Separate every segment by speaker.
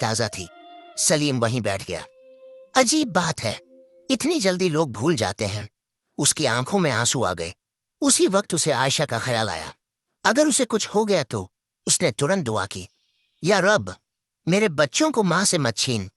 Speaker 1: ताज़ा थी। सलीम वहीं बैठ गया। अजीब बात है, इतनी जल्दी लोग भूल जाते हैं। उसकी आंखों में आंसू आ गए। उसी वक्त उसे आयशा का ख्याल आया। अगर उसे कुछ हो गया तो। उसने तुरंत दुआ की, या रब, मेरे बच्चों को मां से मत छीन।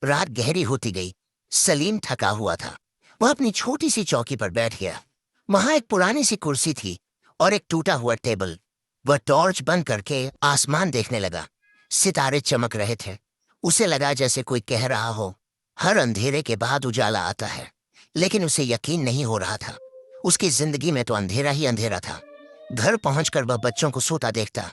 Speaker 1: रात गहरी होती गई। सलीम थका हुआ था। वह अपनी छोटी सी चौकी पर बैठ गया। वहां एक पुरानी सी कुर्सी थी और एक टूटा हुआ टेबल। वह टॉर्च बंद करके आसमान देखने लगा। सितारे चमक रहे थे। उसे लगा जैसे कोई कह रहा हो, हर अंधेरे के बाद उजाला आता है। लेकिन उसे यकीन नहीं हो रहा था। उसकी जिंदगी में तो अंधेरा ही अंधेरा था। घर पहुंचकर वह बच्चों को सोता देखता।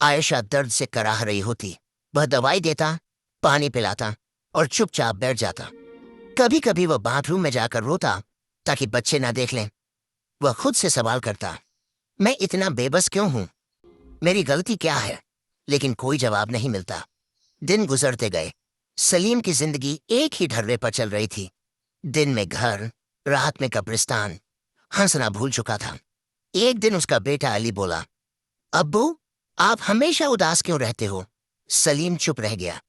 Speaker 1: आयशा दर्द से कराह रही होती। वह दवाई देता, पानी पिलाता और चुपचाप बैठ जाता। कभी कभी वह बाथरूम में जाकर रोता ताकि बच्चे ना देख लें। वह खुद से सवाल करता, मैं इतना बेबस क्यों हूं? मेरी गलती क्या है? लेकिन कोई जवाब नहीं मिलता। दिन गुजरते गए। सलीम की जिंदगी एक ही ढर्रे पर चल रही थी। दिन में घर, रात में कब्रिस्तान। हंसना भूल चुका था। एक दिन उसका बेटा अली बोला, अब्बू, आप हमेशा उदास क्यों रहते हो? सलीम चुप रह गया।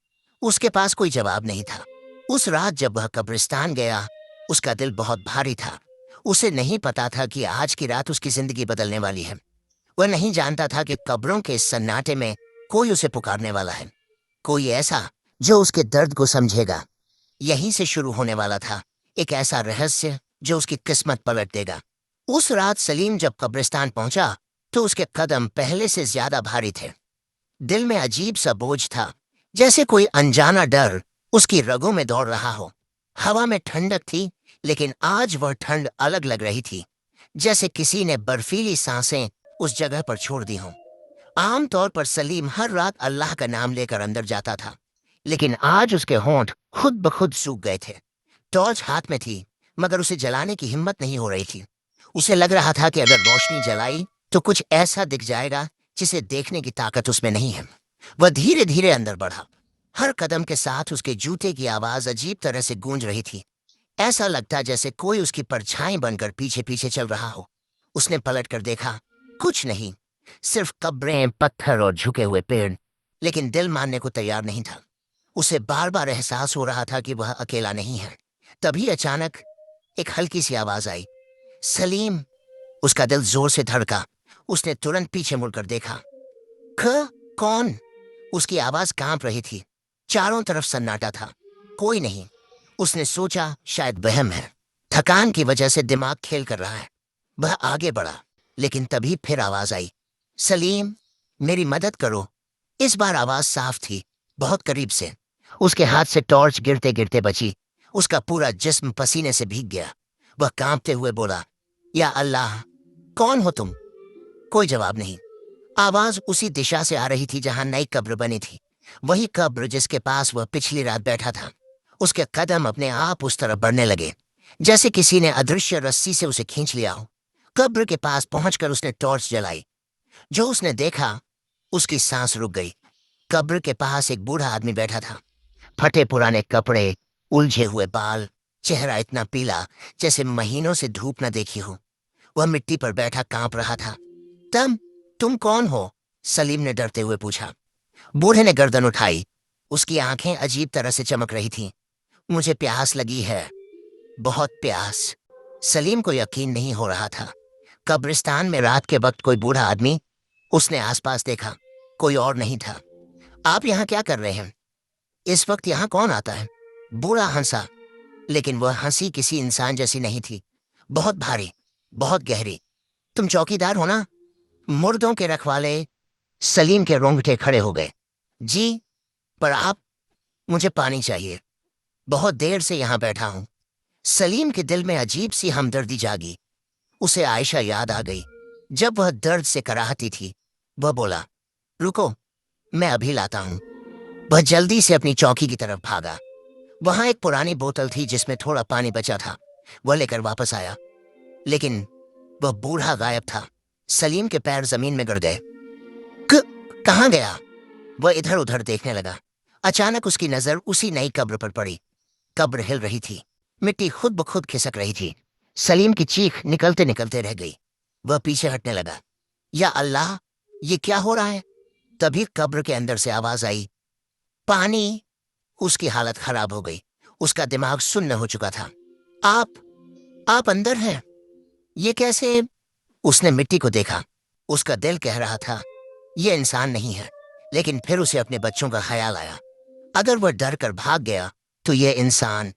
Speaker 1: उसके पास कोई जवाब नहीं था। उस रात जब वह कब्रिस्तान गया, उसका दिल बहुत भारी था। उसे नहीं पता था कि आज की रात उसकी जिंदगी बदलने वाली है। वह नहीं जानता था कि कब्रों के इस सन्नाटे में कोई उसे पुकारने वाला है। कोई ऐसा जो उसके दर्द को समझेगा। यहीं से शुरू होने वाला था एक ऐसा रहस्य जो उसकी किस्मत पलट देगा। उस रात सलीम जब कब्रिस्तान पहुंचा तो उसके कदम पहले से ज्यादा भारी थे। दिल में अजीब सा बोझ था, जैसे कोई अनजाना डर उसकी रगों में दौड़ रहा हो। हवा में ठंडक थी, लेकिन आज वह ठंड अलग लग रही थी, जैसे किसी ने बर्फीली सांसें उस जगह पर छोड़ दी हों। आमतौर पर सलीम हर रात अल्लाह का नाम लेकर अंदर जाता था, लेकिन आज उसके होंठ खुद ब खुद सूख गए थे। टॉर्च हाथ में थी, मगर उसे जलाने की हिम्मत नहीं हो रही थी। उसे लग रहा था कि अगर रोशनी जलाई तो कुछ ऐसा दिख जाएगा जिसे देखने की ताकत उसमें नहीं है। वह धीरे धीरे अंदर बढ़ा। हर कदम के साथ उसके जूते की आवाज अजीब तरह से गूंज रही थी। ऐसा लगता जैसे कोई उसकी परछाई बनकर पीछे पीछे चल रहा हो। उसने पलट कर देखा, कुछ नहीं, सिर्फ कब्रें, पत्थर और झुके हुए पेड़। लेकिन दिल मानने को तैयार नहीं था। उसे बार बार एहसास हो रहा था कि वह अकेला नहीं है। तभी अचानक एक हल्की सी आवाज आई, सलीम। उसका दिल जोर से धड़का। उसने तुरंत पीछे मुड़कर देखा। कौन? उसकी आवाज कांप रही थी। चारों तरफ सन्नाटा था, कोई नहीं। उसने सोचा शायद वहम है, थकान की वजह से दिमाग खेल कर रहा है। वह आगे बढ़ा, लेकिन तभी फिर आवाज आई, सलीम, मेरी मदद करो। इस बार आवाज साफ थी, बहुत करीब से। उसके हाथ से टॉर्च गिरते गिरते बची। उसका पूरा जिस्म पसीने से भीग गया। वह कांपते हुए बोला, या अल्लाह, कौन हो तुम? कोई जवाब नहीं। आवाज उसी दिशा से आ रही थी जहां नई कब्र बनी थी। वही कब्र जिसके पास वह पिछली रात बैठा था। उसके कदम अपने आप उस तरफ बढ़ने लगे, जैसे किसी ने अदृश्य रस्सी से उसे खींच लिया हो। कब्र के पास पहुंचकर उसने टॉर्च जलाई। जो उसने देखा, उसकी सांस रुक गई। कब्र के पास एक बूढ़ा आदमी बैठा था। फटे पुराने कपड़े, उलझे हुए बाल, चेहरा इतना पीला जैसे महीनों से धूप न देखी हो। वह मिट्टी पर बैठा कांप रहा था। तुम कौन हो? सलीम ने डरते हुए पूछा। बूढ़े ने गर्दन उठाई। उसकी आंखें अजीब तरह से चमक रही थीं। मुझे प्यास लगी है, बहुत प्यास। सलीम को यकीन नहीं हो रहा था। कब्रिस्तान में रात के वक्त कोई बूढ़ा आदमी। उसने आसपास देखा, कोई और नहीं था। आप यहाँ क्या कर रहे हैं? इस वक्त यहाँ कौन आता है? बूढ़ा हंसा, लेकिन वह हंसी किसी इंसान जैसी नहीं थी। बहुत भारी, बहुत गहरी। तुम चौकीदार हो ना? मुर्दों के रखवाले। सलीम के रोंगटे खड़े हो गए। जी, पर आप। मुझे पानी चाहिए, बहुत देर से यहां बैठा हूं। सलीम के दिल में अजीब सी हमदर्दी जागी। उसे आयशा याद आ गई, जब वह दर्द से कराहती थी। वह बोला, रुको, मैं अभी लाता हूं। वह जल्दी से अपनी चौकी की तरफ भागा। वहां एक पुरानी बोतल थी जिसमें थोड़ा पानी बचा था। वह लेकर वापस आया, लेकिन वह बूढ़ा गायब था। सलीम के पैर जमीन में गड़ गए। कहाँ गया? वह इधर उधर देखने लगा। अचानक उसकी नजर उसी नई कब्र पर पड़ी। कब्र हिल रही थी, मिट्टी खुद ब खुद खिसक रही थी। सलीम की चीख निकलते निकलते रह गई। वह पीछे हटने लगा। या अल्लाह, ये क्या हो रहा है? तभी कब्र के अंदर से आवाज आई, पानी। उसकी हालत खराब हो गई। उसका दिमाग सुन्न हो चुका था। आप अंदर हैं? ये कैसे? उसने मिट्टी को देखा। उसका दिल कह रहा था ये इंसान नहीं है, लेकिन फिर उसे अपने बच्चों का ख्याल आया। अगर वह डर कर भाग गया तो ये इंसान